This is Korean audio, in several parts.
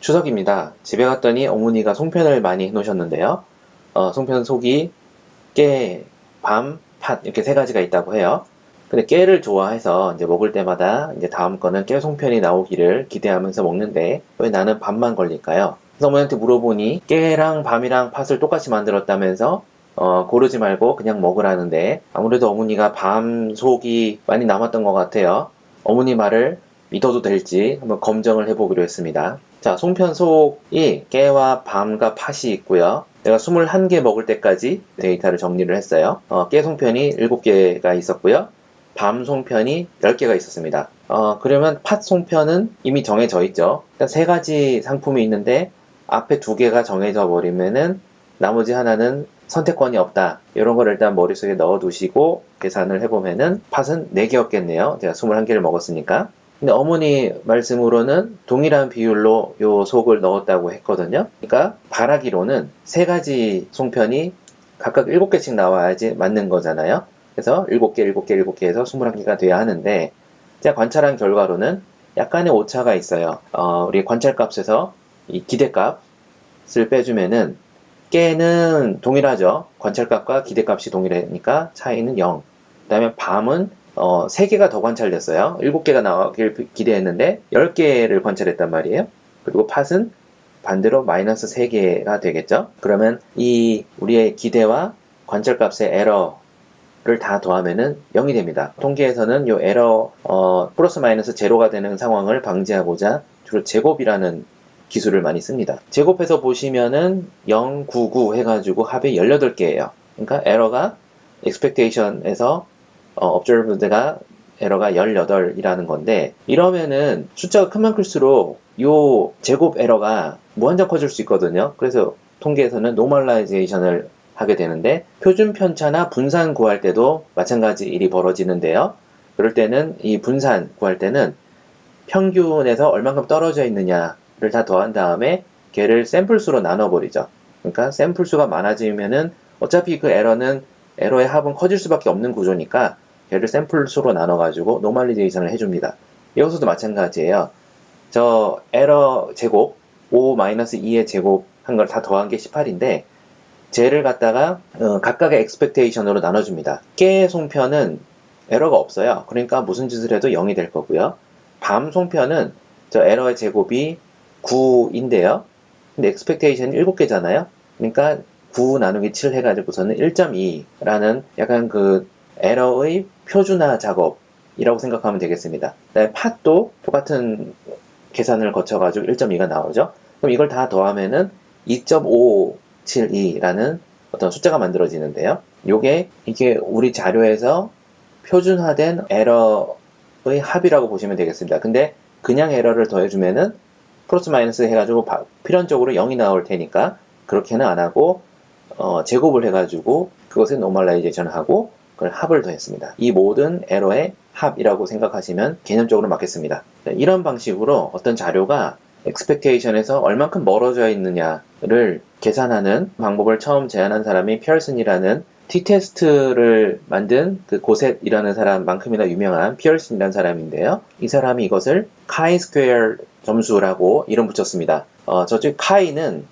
추석입니다. 집에 갔더니 어머니가 송편을 많이 해놓으셨는데요. 송편 속이 깨, 밤, 팥 이렇게 세 가지가 있다고 해요. 근데 깨를 좋아해서 이제 먹을 때마다 이제 다음 거는 깨 송편이 나오기를 기대하면서 먹는데 왜 나는 밤만 걸릴까요? 그래서 어머니한테 물어보니 깨랑 밤이랑 팥을 똑같이 만들었다면서 고르지 말고 그냥 먹으라는데 아무래도 어머니가 밤 속이 많이 남았던 것 같아요. 어머니 말을 믿어도 될지 한번 검증을 해보기로 했습니다. 자, 송편 속이 깨와 밤과 팥이 있고요. 내가 21개 먹을 때까지 데이터를 정리를 했어요. 깨 송편이 7개가 있었고요. 밤 송편이 10개가 있었습니다. 그러면 팥 송편은 이미 정해져 있죠. 일단 세 가지 상품이 있는데 앞에 2개가 정해져 버리면은 나머지 하나는 선택권이 없다. 이런 걸 일단 머릿속에 넣어 두시고 계산을 해보면은 팥은 4개였겠네요. 제가 21개를 먹었으니까. 근데 어머니 말씀으로는 동일한 비율로 요 속을 넣었다고 했거든요. 그러니까 바라기로는 세 가지 송편이 각각 7개씩 나와야지 맞는 거잖아요. 그래서 7개, 7개, 7개 해서 21개가 돼야 하는데 제가 관찰한 결과로는 약간의 오차가 있어요. 우리 관찰값에서 이 기대값을 빼주면은 깨는 동일하죠. 관찰값과 기대값이 동일하니까 차이는 0. 그 다음에 밤은 3개가 더 관찰됐어요. 7개가 나오길 기대했는데 10개를 관찰했단 말이에요. 그리고 팥은 반대로 마이너스 3개가 되겠죠. 그러면 이 우리의 기대와 관찰값의 에러를 다 더하면은 0이 됩니다. 통계에서는 이 에러 플러스 마이너스 제로가 되는 상황을 방지하고자 주로 제곱이라는 기술을 많이 씁니다. 제곱해서 보시면은 0, 9, 9 해가지고 합이 18개예요. 그러니까 에러가 expectation에서 observed가 에러가 18이라는 건데 이러면은 숫자가 크면 클수록 요 제곱 에러가 무한정 커질 수 있거든요. 그래서 통계에서는 normalization을 하게 되는데 표준 편차나 분산 구할 때도 마찬가지 일이 벌어지는데요. 그럴 때는 이 분산 구할 때는 평균에서 얼만큼 떨어져 있느냐를 다 더한 다음에 걔를 샘플수로 나눠버리죠. 그러니까 샘플수가 많아지면은 어차피 그 에러의 합은 커질 수밖에 없는 구조니까 걔를 샘플수로 나눠가지고 노멀리제이션을 해줍니다. 여기서도 마찬가지예요. 저 에러 제곱 5-2의 제곱 한 걸 다 더한 게 18인데 쟤를 갖다가 각각의 expectation으로 나눠줍니다. 깨 송편은 에러가 없어요. 그러니까 무슨 짓을 해도 0이 될 거고요. 밤 송편은 저 에러의 제곱이 9인데요. 근데 expectation이 7개잖아요. 그러니까 9 나누기 7 해가지고서는 1.2라는 약간 그 에러의 표준화 작업이라고 생각하면 되겠습니다. 그다음에 팥도 똑같은 계산을 거쳐가지고 1.2가 나오죠. 그럼 이걸 다 더하면은 2.572라는 어떤 숫자가 만들어지는데요. 이게 우리 자료에서 표준화된 에러의 합이라고 보시면 되겠습니다. 근데 그냥 에러를 더해주면은 플러스 마이너스 해가지고 필연적으로 0이 나올 테니까 그렇게는 안 하고 제곱을 해가지고 그것에 노멀라이제이션을 하고 그걸 합을 더했습니다. 이 모든 에러의 합이라고 생각하시면 개념적으로 맞겠습니다. 이런 방식으로 어떤 자료가 expectation에서 얼만큼 멀어져 있느냐를 계산하는 방법을 처음 제안한 사람이 피어슨이라는 t-테스트를 만든 그 고셋이라는 사람만큼이나 유명한 피어슨이라는 사람인데요. 이 사람이 이것을 chi-square 점수라고 이름 붙였습니다. 저쪽 chi는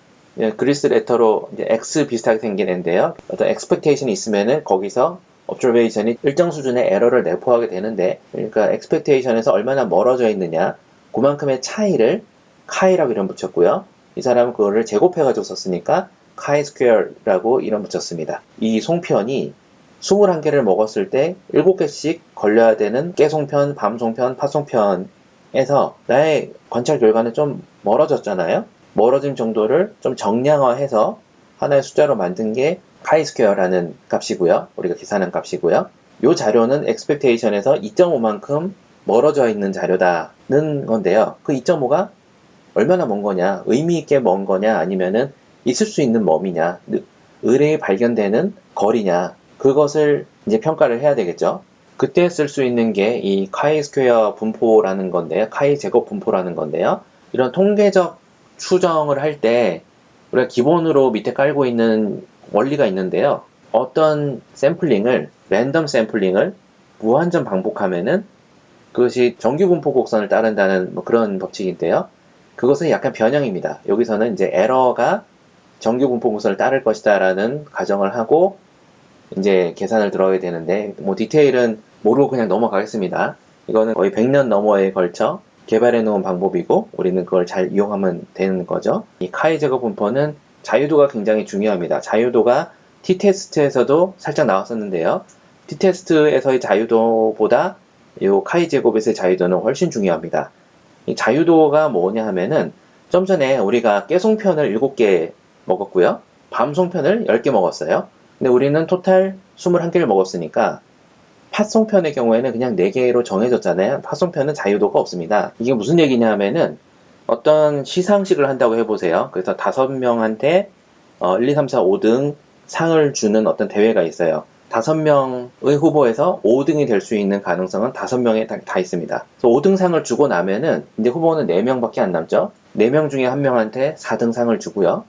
그리스 레터로 이제 x 비슷하게 생긴 애인데요. 어떤 expectation이 있으면은 거기서 observation이 일정 수준의 에러를 내포하게 되는데, 그러니까 expectation에서 얼마나 멀어져 있느냐, 그만큼의 차이를 chi라고 이름 붙였고요. 이 사람은 그거를 제곱해가지고 썼으니까 chi-square라고 이름 붙였습니다. 이 송편이 21개를 먹었을 때 7개씩 걸려야 되는 깨송편, 밤송편, 팥송편에서 나의 관찰 결과는 좀 멀어졌잖아요. 멀어짐 정도를 좀 정량화해서 하나의 숫자로 만든 게 chi-square라는 값이고요. 우리가 계산한 값이고요. 이 자료는 expectation에서 2.5만큼 멀어져 있는 자료다는 건데요. 그 2.5가 얼마나 먼 거냐, 의미 있게 먼 거냐, 아니면은 있을 수 있는 범위냐, 의뢰에 발견되는 거리냐, 그것을 이제 평가를 해야 되겠죠. 그때 쓸 수 있는 게 이 chi-square 분포라는 건데요. chi 제곱 분포라는 건데요. 이런 통계적 추정을 할 때 우리가 기본으로 밑에 깔고 있는 원리가 있는데요. 어떤 랜덤 샘플링을 무한정 반복하면은 그것이 정규 분포 곡선을 따른다는 그런 법칙인데요. 그것은 약간 변형입니다. 여기서는 이제 에러가 정규 분포 분선을 따를 것이다 라는 가정을 하고 이제 계산을 들어야 되는데, 뭐 디테일은 모르고 그냥 넘어가겠습니다. 이거는 거의 100년 넘어에 걸쳐 개발해 놓은 방법이고 우리는 그걸 잘 이용하면 되는 거죠. 이 카이 제곱 분포는 자유도가 굉장히 중요합니다. 자유도가 t-테스트에서도 살짝 나왔었는데요. t-테스트에서의 자유도보다 이 카이 제곱에서의 자유도는 훨씬 중요합니다. 이 자유도가 뭐냐 하면은 좀 전에 우리가 깨송편을 7개 먹었고요. 밤송편을 10개 먹었어요. 근데 우리는 토탈 21개를 먹었으니까 팥송편의 경우에는 그냥 4개로 정해졌잖아요. 팥송편은 자유도가 없습니다. 이게 무슨 얘기냐 하면은 어떤 시상식을 한다고 해보세요. 그래서 5명한테 1, 2, 3, 4, 5등 상을 주는 어떤 대회가 있어요. 5명의 후보에서 5등이 될 수 있는 가능성은 5명에 다 있습니다. 그래서 5등 상을 주고 나면은 이제 후보는 4명밖에 안 남죠. 4명 중에 1명한테 4등 상을 주고요.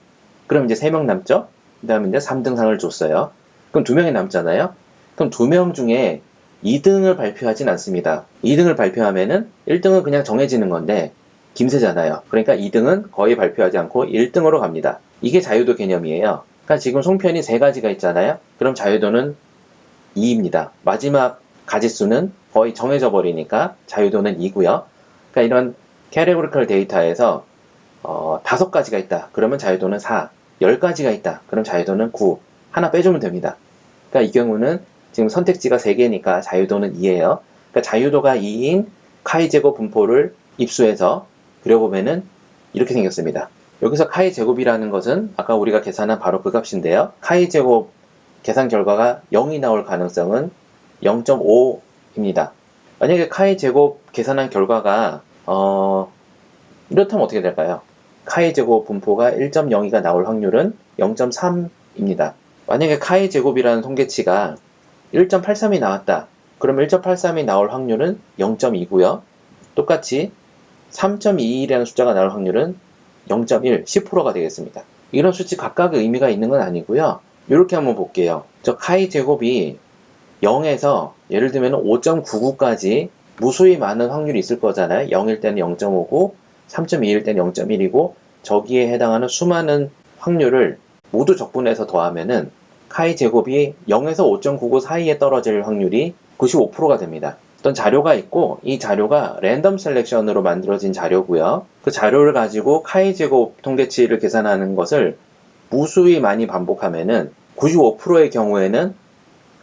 그럼 이제 3명 남죠. 그 다음에 이제 3등 상을 줬어요. 그럼 2명이 남잖아요. 그럼 2명 중에 2등을 발표하진 않습니다. 2등을 발표하면은 1등은 그냥 정해지는 건데 김새잖아요. 그러니까 2등은 거의 발표하지 않고 1등으로 갑니다. 이게 자유도 개념이에요. 그러니까 지금 송편이 3가지가 있잖아요. 그럼 자유도는 2입니다. 마지막 가지수는 거의 정해져 버리니까 자유도는 2고요. 그러니까 이런 캐테고리컬 데이터에서 5가지가 있다. 그러면 자유도는 4. 10가지가 있다. 그럼 자유도는 9. 하나 빼주면 됩니다. 그러니까 이 경우는 지금 선택지가 3개니까 자유도는 2예요. 그러니까 자유도가 2인 카이 제곱 분포를 입수해서 그려보면은 이렇게 생겼습니다. 여기서 카이 제곱이라는 것은 아까 우리가 계산한 바로 그 값인데요. 카이 제곱 계산 결과가 0이 나올 가능성은 0.5입니다. 만약에 카이 제곱 계산한 결과가 이렇다면 어떻게 될까요? 카이 제곱 분포가 1.02가 나올 확률은 0.3입니다. 만약에 카이 제곱이라는 통계치가 1.83이 나왔다. 그럼 1.83이 나올 확률은 0.2고요. 똑같이 3.21이라는 숫자가 나올 확률은 0.1, 10%가 되겠습니다. 이런 수치 각각의 의미가 있는 건 아니고요. 이렇게 한번 볼게요. 저 카이 제곱이 0에서 예를 들면 5.99까지 무수히 많은 확률이 있을 거잖아요. 0일 때는 0.5고 3.2일 때는 0.1이고 저기에 해당하는 수많은 확률을 모두 적분해서 더하면은 카이 제곱이 0에서 5.99 사이에 떨어질 확률이 95%가 됩니다. 어떤 자료가 있고 이 자료가 랜덤 셀렉션으로 만들어진 자료고요. 그 자료를 가지고 카이 제곱 통계치를 계산하는 것을 무수히 많이 반복하면은 95%의 경우에는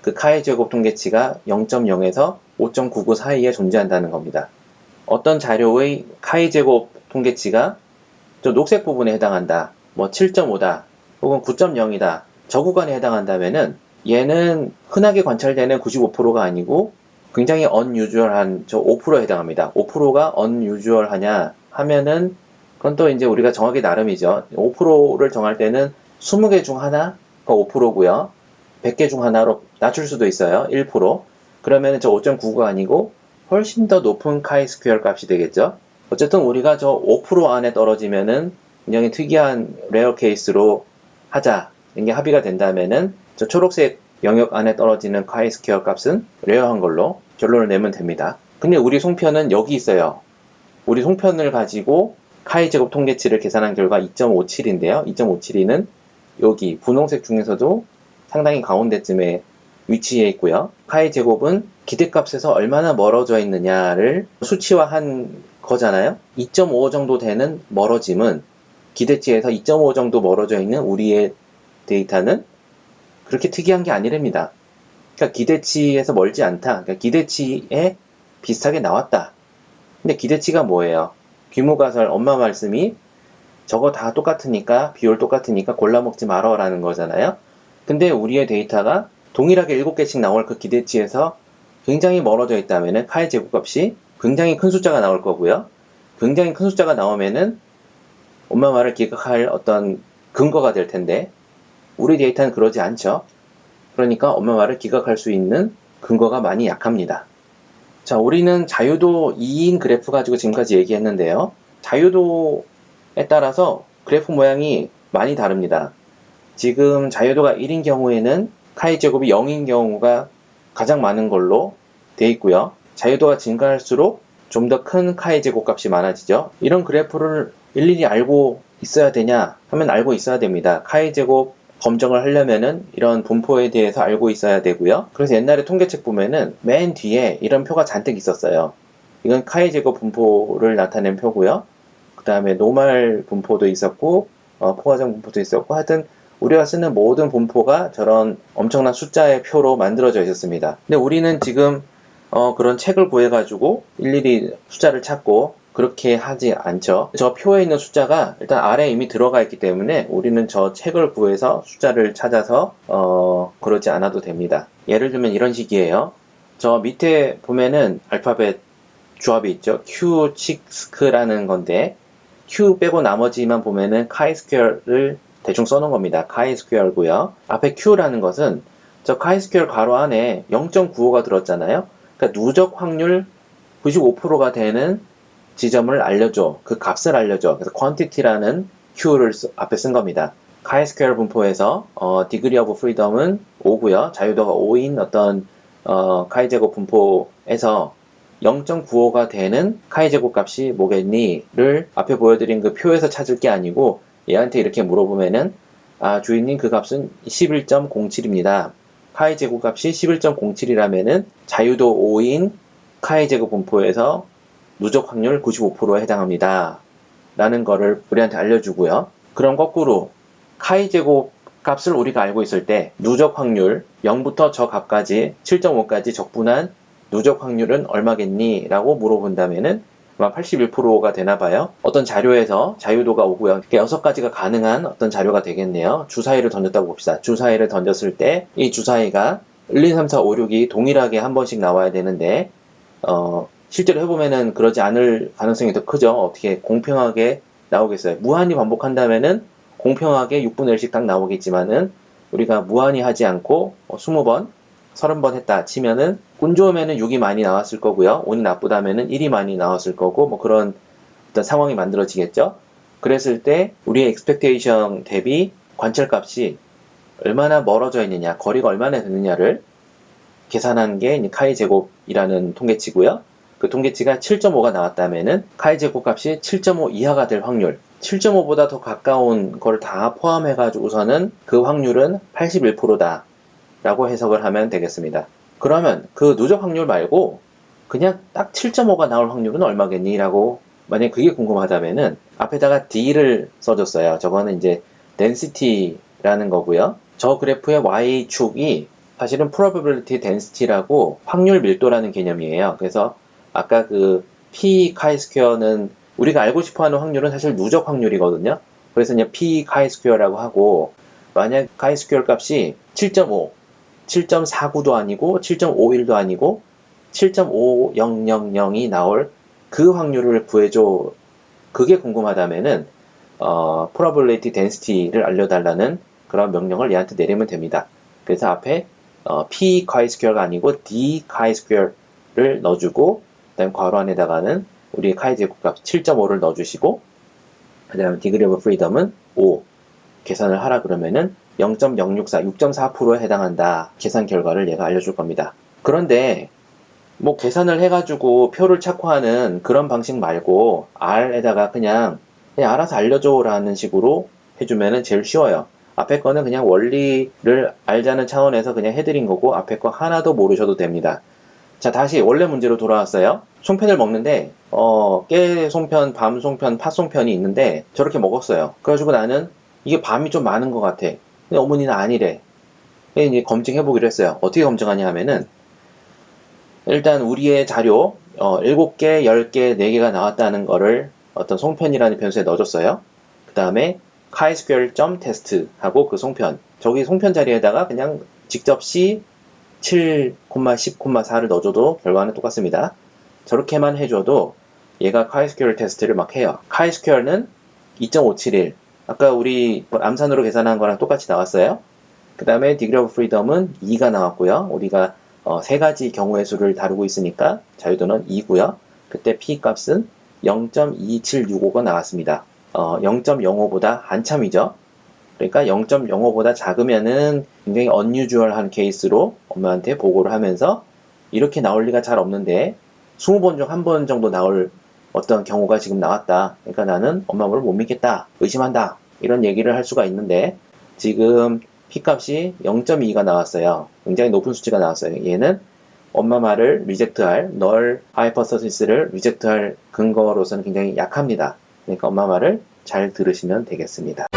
그 카이 제곱 통계치가 0.0에서 5.99 사이에 존재한다는 겁니다. 어떤 자료의 카이 제곱 통계치가 저 녹색 부분에 해당한다. 뭐 7.5다. 혹은 9.0이다. 저 구간에 해당한다면은 얘는 흔하게 관찰되는 95%가 아니고 굉장히 unusual한 저 5%에 해당합니다. 5%가 unusual하냐 하면은 그건 또 이제 우리가 정하기 나름이죠. 5%를 정할 때는 20개 중 하나가 5%고요. 100개 중 하나로 낮출 수도 있어요. 1%. 그러면 저 5.99가 아니고 훨씬 더 높은 카이 스퀘어 값이 되겠죠. 어쨌든 우리가 저 5% 안에 떨어지면은 굉장히 특이한 레어 케이스로 하자. 이게 합의가 된다면은 저 초록색 영역 안에 떨어지는 카이 스퀘어 값은 레어한 걸로 결론을 내면 됩니다. 근데 우리 송편은 여기 있어요. 우리 송편을 가지고 카이 제곱 통계치를 계산한 결과 2.57인데요. 2.57는 여기 분홍색 중에서도 상당히 가운데쯤에 위치해 있고요. 카이 제곱은 기대값에서 얼마나 멀어져 있느냐를 수치화한 거잖아요. 2.5 정도 되는 멀어짐은 기대치에서 2.5 정도 멀어져 있는 우리의 데이터는 그렇게 특이한 게 아니랍니다. 그러니까 기대치에서 멀지 않다. 그러니까 기대치에 비슷하게 나왔다. 근데 기대치가 뭐예요? 귀무가설 엄마 말씀이 저거 다 똑같으니까 비율 똑같으니까 골라 먹지 말어 라는 거잖아요. 근데 우리의 데이터가 동일하게 7개씩 나올 그 기대치에서 굉장히 멀어져 있다면은 카이 제곱값이 굉장히 큰 숫자가 나올 거고요. 굉장히 큰 숫자가 나오면은 엄마 말을 기각할 어떤 근거가 될 텐데 우리 데이터는 그러지 않죠. 그러니까 엄마 말을 기각할 수 있는 근거가 많이 약합니다. 자, 우리는 자유도 2인 그래프 가지고 지금까지 얘기했는데요. 자유도에 따라서 그래프 모양이 많이 다릅니다. 지금 자유도가 1인 경우에는 카이 제곱이 0인 경우가 가장 많은 걸로 되어 있고요. 자유도가 증가할수록 좀 더 큰 카이 제곱 값이 많아지죠. 이런 그래프를 일일이 알고 있어야 되냐 하면 알고 있어야 됩니다. 카이 제곱 검정을 하려면은 이런 분포에 대해서 알고 있어야 되고요. 그래서 옛날에 통계책 보면은 맨 뒤에 이런 표가 잔뜩 있었어요. 이건 카이 제곱 분포를 나타낸 표고요. 그 다음에 노말 분포도 있었고 포화정 분포도 있었고, 하여튼 우리가 쓰는 모든 분포가 저런 엄청난 숫자의 표로 만들어져 있었습니다. 근데 우리는 지금 그런 책을 구해가지고 일일이 숫자를 찾고 그렇게 하지 않죠. 저 표에 있는 숫자가 일단 아래에 이미 들어가 있기 때문에 우리는 저 책을 구해서 숫자를 찾아서 그러지 않아도 됩니다. 예를 들면 이런 식이에요. 저 밑에 보면은 알파벳 조합이 있죠. Q6라는 건데 Q 빼고 나머지만 보면은 카이스퀘어를 대충 써놓은 겁니다. 카이스퀘어고요. 앞에 Q라는 것은 저 카이스퀘어 괄호 안에 0.95가 들었잖아요. 그러니까 누적 확률 95%가 되는 지점을 알려줘. 그 값을 알려줘. 그래서 quantity라는 Q를 앞에 쓴 겁니다. 카이스퀘어 분포에서 degree of freedom은 5고요. 자유도가 5인 어떤 카이 제곱 분포에서 0.95가 되는 카이 제곱 값이 뭐겠니?를 앞에 보여드린 그 표에서 찾을 게 아니고 얘한테 이렇게 물어보면은 주인님 그 값은 11.07입니다. 카이 제곱 값이 11.07이라면은 자유도 5인 카이 제곱 분포에서 누적 확률 95%에 해당합니다. 라는 거를 우리한테 알려주고요. 그럼 거꾸로 카이 제곱 값을 우리가 알고 있을 때 누적 확률 0부터 저 값까지 7.5까지 적분한 누적 확률은 얼마겠니? 라고 물어본다면은 아마 81%가 되나 봐요. 어떤 자료에서 자유도가 오고요. 6가지가 가능한 어떤 자료가 되겠네요. 주사위를 던졌다고 봅시다. 주사위를 던졌을 때 이 주사위가 1, 2, 3, 4, 5, 6이 동일하게 한 번씩 나와야 되는데 실제로 해보면은 그러지 않을 가능성이 더 크죠. 어떻게 공평하게 나오겠어요. 무한히 반복한다면은 공평하게 6분의 1씩 딱 나오겠지만은 우리가 무한히 하지 않고 20번, 30번 했다 치면은 운 좋으면은 6이 많이 나왔을 거고요. 운이 나쁘다면은 1이 많이 나왔을 거고 뭐 그런 어떤 상황이 만들어지겠죠. 그랬을 때 우리의 expectation 대비 관찰값이 얼마나 멀어져 있느냐, 거리가 얼마나 되느냐를 계산한 게 카이 제곱이라는 통계치고요. 그 통계치가 7.5가 나왔다면은 카이 제곱 값이 7.5 이하가 될 확률, 7.5보다 더 가까운 걸 다 포함해가지고서는 그 확률은 81%다 라고 해석을 하면 되겠습니다. 그러면 그 누적 확률 말고 그냥 딱 7.5가 나올 확률은 얼마겠니? 라고 만약 그게 궁금하다면은 앞에다가 D를 써줬어요. 저거는 이제 density라는 거고요. 저 그래프의 Y축이 사실은 probability density라고 확률 밀도라는 개념이에요. 그래서 아까 그 P 카이 스퀘어는 우리가 알고 싶어 하는 확률은 사실 누적 확률이거든요. 그래서 그냥 P 카이 스퀘어라고 하고, 만약 카이 스퀘어 값이 7.5, 7.49도 아니고 7.51도 아니고 7.5000이 나올 그 확률을 구해줘. 그게 궁금하다면은 probability density를 알려달라는 그런 명령을 얘한테 내리면 됩니다. 그래서 앞에 p chi square가 아니고 d chi square를 넣어주고, 그 다음 괄호 안에다가는 우리 카이 제곱값 7.5를 넣어주시고, 그 다음에 degree of freedom은 5 계산을 하라 그러면은 0.064, 6.4%에 해당한다. 계산 결과를 얘가 알려줄 겁니다. 그런데 뭐 계산을 해가지고 표를 찾고 하는 그런 방식 말고 R에다가 그냥 알아서 알려줘 라는 식으로 해주면은 제일 쉬워요. 앞에 거는 그냥 원리를 알자는 차원에서 그냥 해드린 거고, 앞에 거 하나도 모르셔도 됩니다. 자, 다시 원래 문제로 돌아왔어요. 송편을 먹는데 깨 송편, 밤 송편, 팥 송편이 있는데 저렇게 먹었어요. 그래가지고 나는 이게 밤이 좀 많은 것 같아. 근데 어머니는 아니래. 이제 검증해보기로 했어요. 어떻게 검증하냐 하면은 일단 우리의 자료 7개, 10개, 4개가 나왔다는 거를 어떤 송편이라는 변수에 넣어줬어요. 그 다음에 chi-square.test 하고 그 송편, 저기 송편 자리에다가 그냥 직접 C 7,10,4를 넣어줘도 결과는 똑같습니다. 저렇게만 해줘도 얘가 chi-square 테스트를 막 해요. chi-square는 2.571, 아까 우리 암산으로 계산한 거랑 똑같이 나왔어요. 그 다음에 degree of freedom은 2가 나왔고요. 우리가 3가지 경우의 수를 다루고 있으니까 자유도는 2고요. 그때 p 값은 0.2765가 나왔습니다. 0.05보다 한참이죠. 그러니까 0.05보다 작으면은 굉장히 unusual한 케이스로 엄마한테 보고를 하면서 이렇게 나올 리가 잘 없는데 20번 중 1번 정도 나올 어떤 경우가 지금 나왔다. 그러니까 나는 엄마 말을 못 믿겠다. 의심한다. 이런 얘기를 할 수가 있는데 지금 P값이 0.2가 나왔어요. 굉장히 높은 수치가 나왔어요. 얘는 엄마 말을 리젝트할, 널 하이퍼서시스를 리젝트할 근거로서는 굉장히 약합니다. 그러니까 엄마 말을 잘 들으시면 되겠습니다.